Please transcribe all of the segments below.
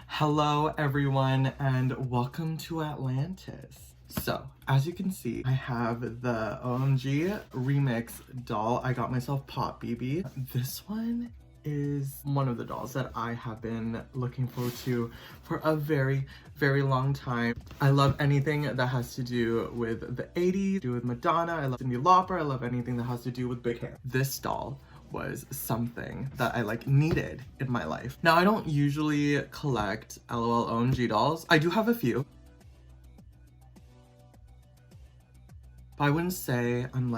Hello everyone and welcome to Atlantis. So, as you can see, I have the OMG remix doll. I got myself POP B.B. This one is one of the dolls that I have been looking forward to for a very long time. I love anything that has to do with the 80s, do with Madonna, I love Cyndi Lauper, I love anything that has to do with big hair. This doll was something that I needed in my life. Now, I don't usually collect LOL OMG dolls. I do have a few, but I wouldn't say I'm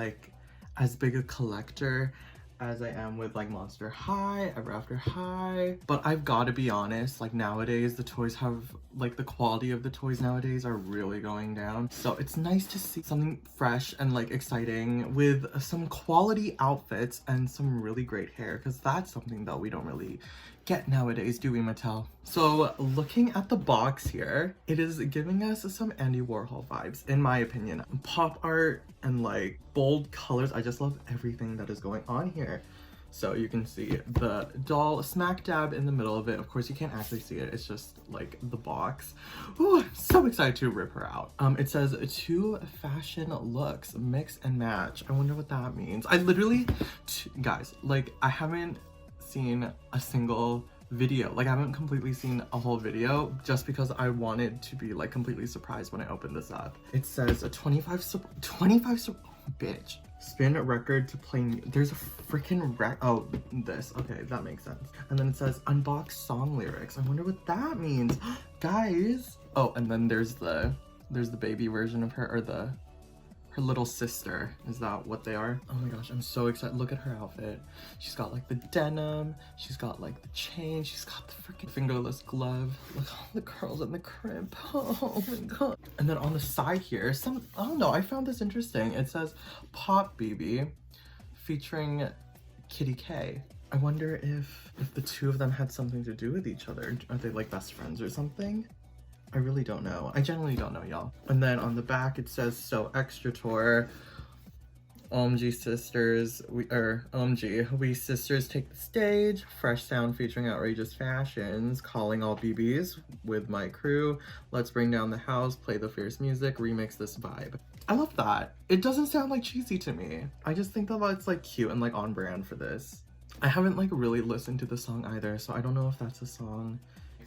as big a collector as I am with Monster High, Ever After High. But I've got to be honest, nowadays the toys have, the quality of the toys nowadays are really going down. So it's nice to see something fresh and exciting with some quality outfits and some really great hair, because that's something that we don't really get nowadays, do we, Mattel? So looking at the box here, it is giving us some Andy Warhol vibes, in my opinion. Pop art and bold colors. I just love everything that is going on here. So you can see the doll smack dab in the middle of it. Of course, you can't actually see it. It's just the box. Ooh, I'm so excited to rip her out. It says 2 fashion looks, mix and match. I wonder what that means. I literally, guys, I haven't seen a single video. I haven't completely seen a whole video just because I wanted to be completely surprised when I opened this up. It says a 25 bitch. Spin record to play there's a freaking oh, this. Okay, that makes sense. And then it says unbox song lyrics. I wonder what that means. Guys. Oh, and then there's the baby version of her, or her little sister. Is that what they are? Oh my gosh, I'm so excited. Look at her outfit. She's got the denim, she's got the chain, she's got the freaking fingerless glove. Look, all the curls and the crimp. Oh my god. And then on the side here, I don't know, I found this interesting. It says POP B.B. featuring Kitty K. I wonder if the two of them had something to do with each other. Are they best friends or something? I really don't know. I genuinely don't know, y'all. And then on the back it says, so extra tour, OMG sisters, we sisters take the stage, fresh sound featuring outrageous fashions, calling all BBs with my crew, let's bring down the house, play the fierce music, remix this vibe. I love that. It doesn't sound cheesy to me. I just think that it's cute and on brand for this. I haven't really listened to the song either, so I don't know if that's a song.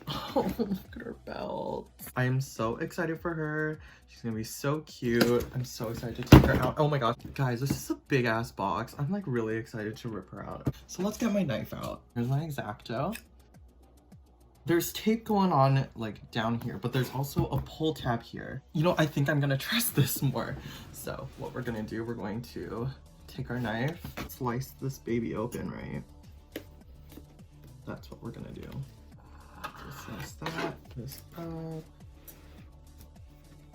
Oh, look at her belt. I am so excited for her. She's gonna be so cute. I'm so excited to take her out. Oh my gosh. Guys, this is a big ass box. I'm really excited to rip her out. So let's get my knife out. Here's my X-Acto. There's tape going on down here, but there's also a pull tab here. You know, I think I'm gonna trust this more. So what we're gonna do, we're going to take our knife, slice this baby open, right? That's what we're gonna do. Slice that, this up,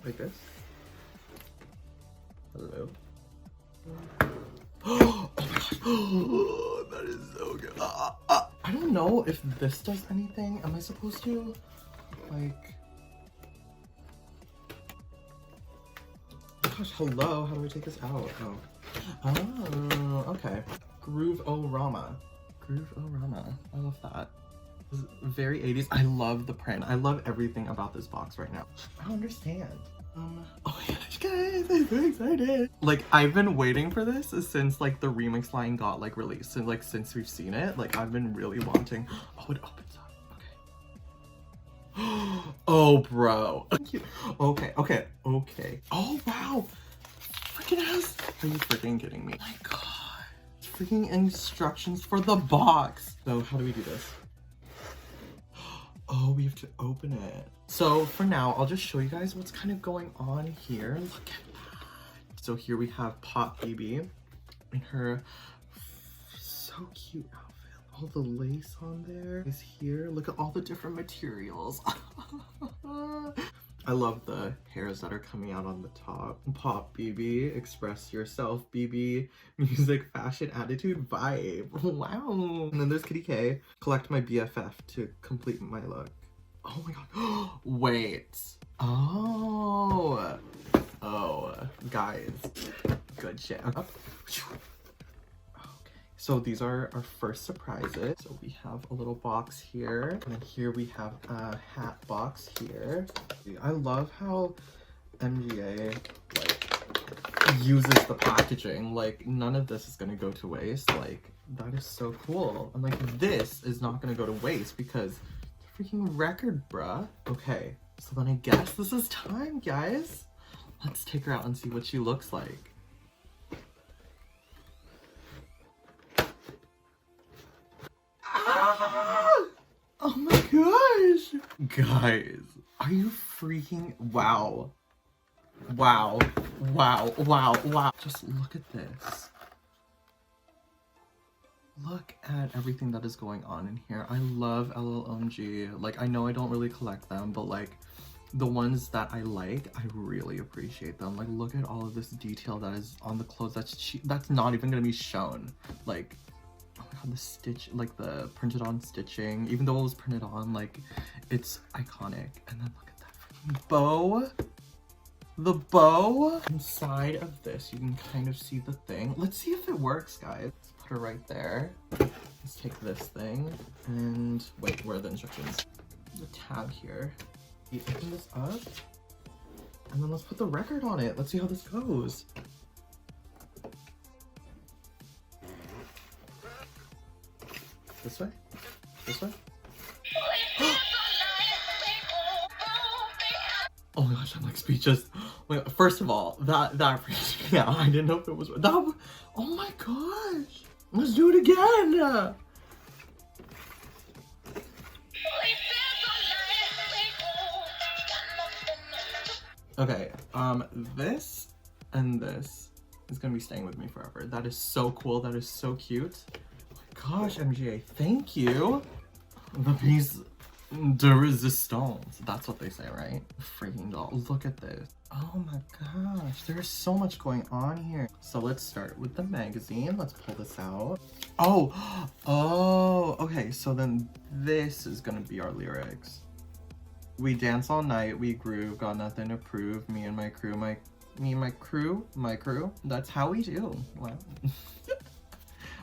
like this. Hello. Oh my gosh, oh, that is so good. I don't know if this does anything. Am I supposed to, gosh, hello, how do I take this out? Oh, okay. Groove-O-Rama. Groove-O-Rama, I love that. This is very 80s. I love the print. I love everything about this box right now. I don't understand. Oh my gosh, guys, I'm so excited. I've been waiting for this since the remix line got released. So since we've seen it, I've been really wanting. Oh, it opens up. Okay. Oh, bro. Okay. Oh, wow. Freaking ass. Are you freaking kidding me? Oh my god. Freaking instructions for the box. So how do we do this? Oh, we have to open it. So for now, I'll just show you guys what's kind of going on here. Look at that. So here we have POP B.B. in her so cute outfit. All the lace on there is here. Look at all the different materials. I love the hairs that are coming out on the top. POP B.B. Express yourself, B.B. Music, fashion, attitude, vibe. Wow. And then there's Kitty K. Collect my BFF to complete my look. Oh my god. Wait. Oh. Oh. Guys. Good shit. Okay. So these are our first surprises. So we have a little box here, and then here we have a hat box here. I love how MGA like uses the packaging. Like none of this is gonna go to waste. Like that is so cool. And like this is not gonna go to waste because it's a freaking record, bruh. Okay, so then I guess this is time, guys. Let's take her out and see what she looks like. Oh my gosh! Guys, are you freaking wow. Wow. Wow. Wow. Wow. Just look at this. Look at everything that is going on in here. I love LOL OMG. Like, I know I don't really collect them, but like, the ones that I like, I really appreciate them. Like, look at all of this detail that is on the clothes that's not even gonna be shown. Like, oh my god, the stitch, like the printed on stitching, even though it was printed on, like it's iconic. And then look at that freaking bow. The bow inside of this, you can kind of see the thing. Let's see if it works, guys. Let's put her right there. Let's take this thing and wait, where are the instructions? The tab here. You open this up and then let's put the record on it. Let's see how this goes. This way? This way? Oh my gosh, I'm like speechless. Wait, first of all, that freaked me out. I didn't know if it was that. Oh my gosh! Let's do it again. Okay, this and this is gonna be staying with me forever. That is so cool. That is so cute. Gosh, MGA, thank you. The piece de resistance. That's what they say, right? Freaking doll. Look at this. Oh my gosh, there's so much going on here. So let's start with the magazine. Let's pull this out. Oh, okay. So then this is gonna be our lyrics. We dance all night, we groove, got nothing to prove. Me and my crew, my crew. That's how we do. Wow.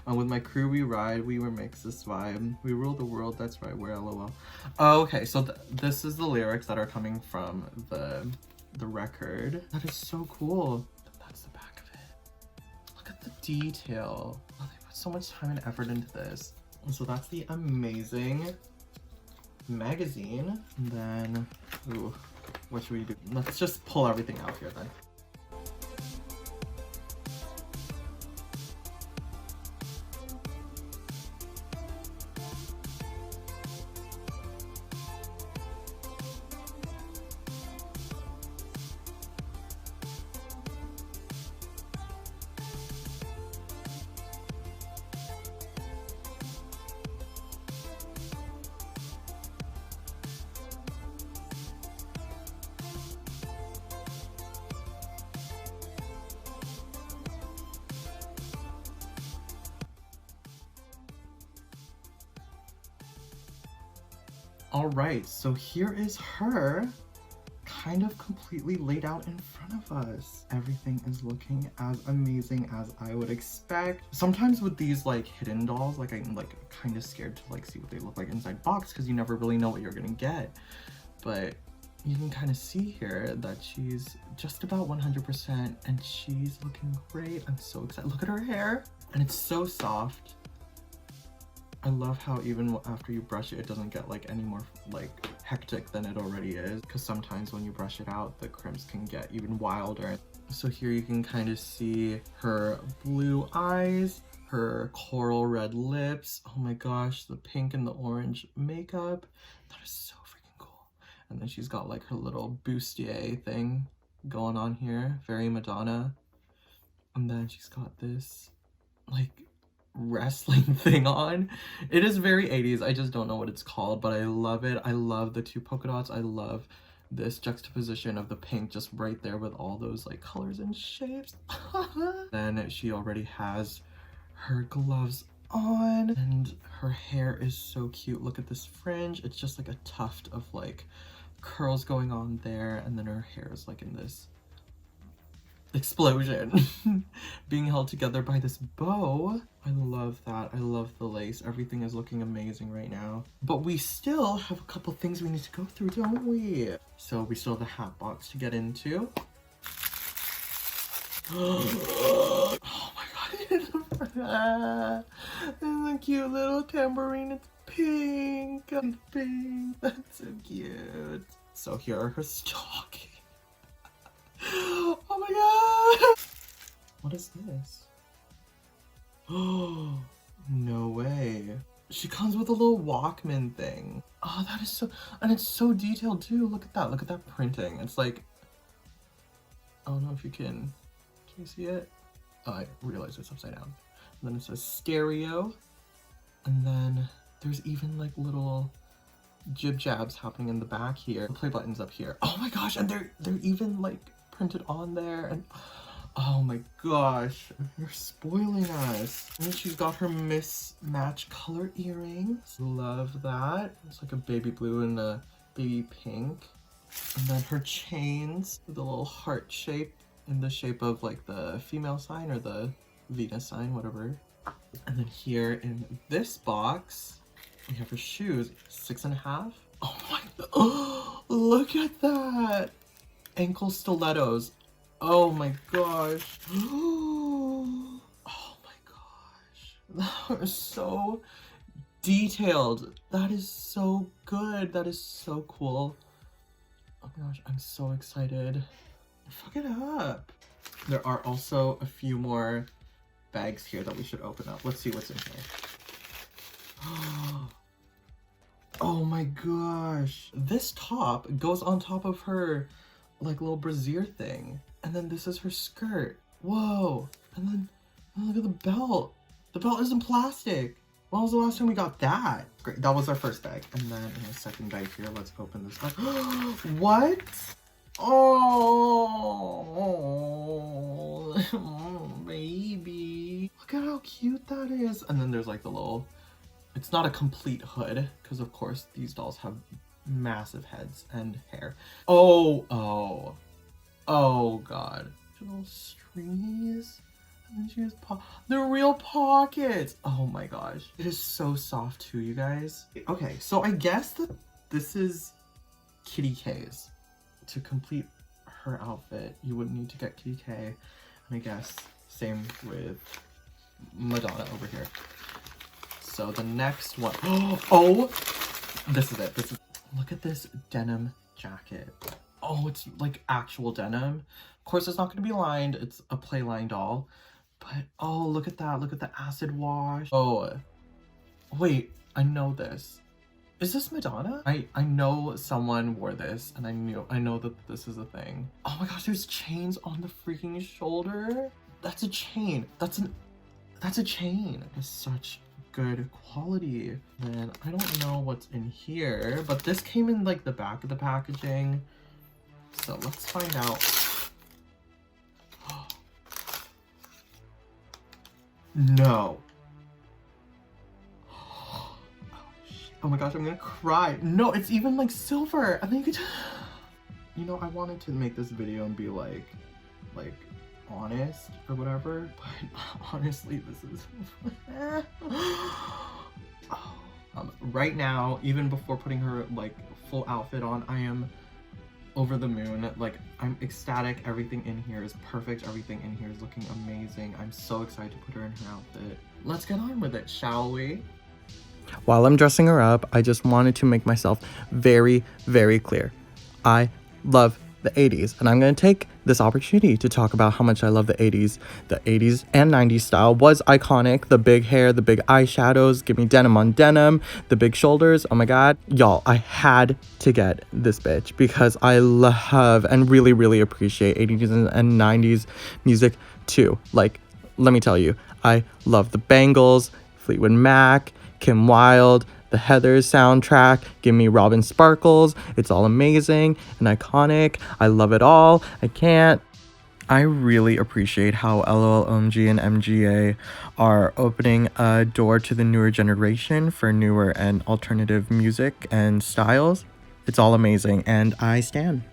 With my crew we ride, we remix this vibe. We rule the world, that's right, we're LOL. Oh, okay, so this is the lyrics that are coming from the record. That is so cool. That's the back of it. Look at the detail. Oh, they put so much time and effort into this. And so that's the amazing magazine. And then, ooh, what should we do? Let's just pull everything out here then. All right, so here is her kind of completely laid out in front of us. Everything is looking as amazing as I would expect. Sometimes with these like hidden dolls, like I'm like kind of scared to like see what they look like inside box because you never really know what you're gonna get. But you can kind of see here that she's just about 100% and she's looking great. I'm so excited. Look at her hair and it's so soft. I love how even after you brush it, it doesn't get like any more like hectic than it already is. Because sometimes when you brush it out, the crimps can get even wilder. So here you can kind of see her blue eyes, her coral red lips. Oh my gosh, the pink and the orange makeup. That is so freaking cool. And then she's got like her little bustier thing going on here. Very Madonna. And then she's got this like wrestling thing on. It is very 80s. I just don't know what it's called, but I love it. I love the two polka dots. I love this juxtaposition of the pink just right there with all those like colors and shapes. Then she already has her gloves on and her hair is so cute. Look at this fringe. It's just like a tuft of like curls going on there, and then her hair is like in this explosion being held together by this bow. I love that. I love the lace. Everything is looking amazing right now. But we still have a couple things we need to go through, don't we? So we still have the hat box to get into. Oh my god. It's a cute little tambourine. It's pink. It's pink. That's so cute. So here are her stockings. Oh my god! What is this? Oh, no way. She comes with a little Walkman thing. Oh, that is so, and it's so detailed too. Look at that. Look at that printing. It's like, I don't know if you can you see it? Oh, I realized it's upside down. And then it says stereo. And then there's even like little jib jabs happening in the back here. The play button's up here. Oh my gosh, and they're even like printed on there, and oh my gosh, you're spoiling us. And then she's got her mismatched color earrings. Love that. It's like a baby blue and a baby pink. And then her chains with a little heart shape in the shape of like the female sign or the Venus sign, whatever. And then here in this box, we have her shoes, 6.5. Oh my, oh, look at that. Ankle stilettos. Oh my gosh. Oh my gosh. That was so detailed. That is so good. That is so cool. Oh my gosh, I'm so excited. Fuck it up. There are also a few more bags here that we should open up. Let's see what's in here. Oh my gosh. This top goes on top of her like little brassiere thing. And then this is her skirt. Whoa. And then oh, look at the belt. The belt isn't plastic. When was the last time we got that? Great, that was our first bag. And then in the second bag here, let's open this up. What? Oh, baby. Look at how cute that is. And then there's like the little, it's not a complete hood, because of course these dolls have massive heads and hair. Oh god. Little stringies. And then she has the real pockets. Oh my gosh. It is so soft too, you guys. Okay, so I guess that this is Kitty K's. To complete her outfit, you would need to get Kitty K. And I guess same with Madonna over here. So the next one, oh, this is it. Look at this denim jacket. Oh, it's like actual denim. Of course, it's not going to be lined. It's a play line doll. But, oh, look at that. Look at the acid wash. Oh, wait, I know this. Is this Madonna? I know someone wore this, and I know that this is a thing. Oh my gosh, there's chains on the freaking shoulder. That's a chain. That's a chain. It's such good quality. Man, I don't know what's in here, but this came in like the back of the packaging. So let's find out. No. Oh my gosh, I'm gonna cry. No, it's even like silver. I think you know, I wanted to make this video and be like honest or whatever, but honestly, this is right now, even before putting her like full outfit on, I am over the moon. Like, I'm ecstatic. Everything in here is perfect. Everything in here is looking amazing. I'm so excited to put her in her outfit. Let's get on with it, shall we? While I'm dressing her up, I just wanted to make myself very, very clear. I love the 80s, and I'm going to take this opportunity to talk about how much I love the 80s. The 80s and 90s style was iconic. The big hair, the big eyeshadows, give me denim on denim, the big shoulders. Oh my god. Y'all, I had to get this bitch because I love and really, really appreciate 80s and 90s music too. Like, let me tell you, I love the Bangles, Fleetwood Mac, Kim Wilde, the Heathers soundtrack, give me Robin Sparkles. It's all amazing and iconic. I love it all. I can't. I really appreciate how LOL OMG and MGA are opening a door to the newer generation for newer and alternative music and styles. It's all amazing and I stan.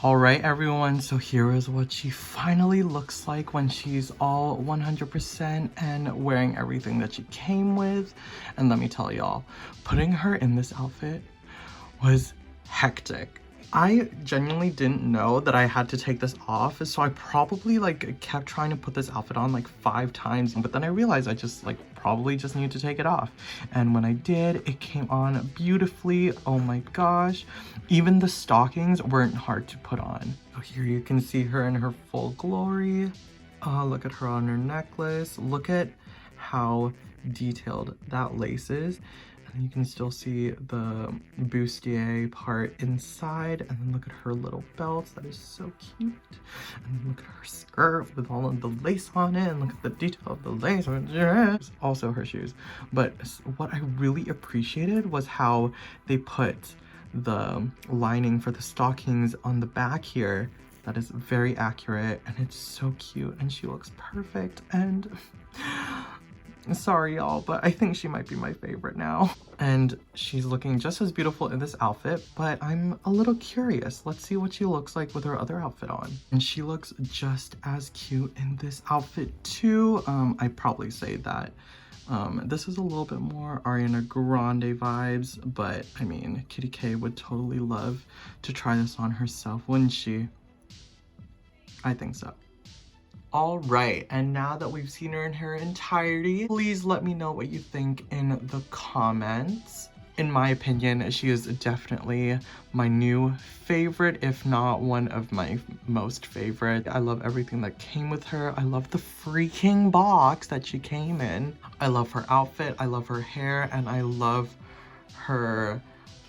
Alright everyone, so here is what she finally looks like when she's all 100% and wearing everything that she came with. And let me tell y'all, putting her in this outfit was hectic. I genuinely didn't know that I had to take this off, so I probably like kept trying to put this outfit on like 5 times, but then I realized I just like probably just needed to take it off. And when I did, it came on beautifully. Oh my gosh. Even the stockings weren't hard to put on. So here you can see her in her full glory. Look at her on her necklace. Look at how detailed that lace is. And you can still see the bustier part inside, and then look at her little belt, that is so cute. And then look at her skirt with all of the lace on it, and look at the detail of the lace. Also her shoes. But what I really appreciated was how they put the lining for the stockings on the back here. That is very accurate, and it's so cute, and she looks perfect. And sorry y'all, but I think she might be my favorite now. And she's looking just as beautiful in this outfit, but I'm a little curious. Let's see what she looks like with her other outfit on. And she looks just as cute in this outfit too. I'd probably say that this is a little bit more Ariana Grande vibes, but I mean, Kitty K would totally love to try this on herself, wouldn't she? I think so. Alright, and now that we've seen her in her entirety, please let me know what you think in the comments. In my opinion, she is definitely my new favorite, if not one of my most favorite. I love everything that came with her. I love the freaking box that she came in. I love her outfit, I love her hair, and I love her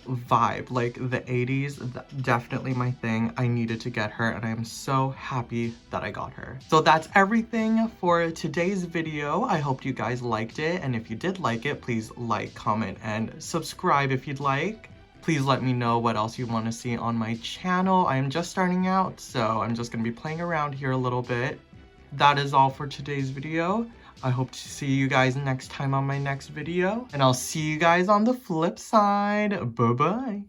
vibe. Like the 80s, definitely my thing. I needed to get her, and I am so happy that I got her. So that's everything for today's video. I hope you guys liked it, and if you did like it, please like, comment, and subscribe if you'd like. Please let me know what else you want to see on my channel. I am just starting out, so I'm just gonna be playing around here a little bit. That is all for today's video. I hope to see you guys next time on my next video, and I'll see you guys on the flip side. Bye-bye.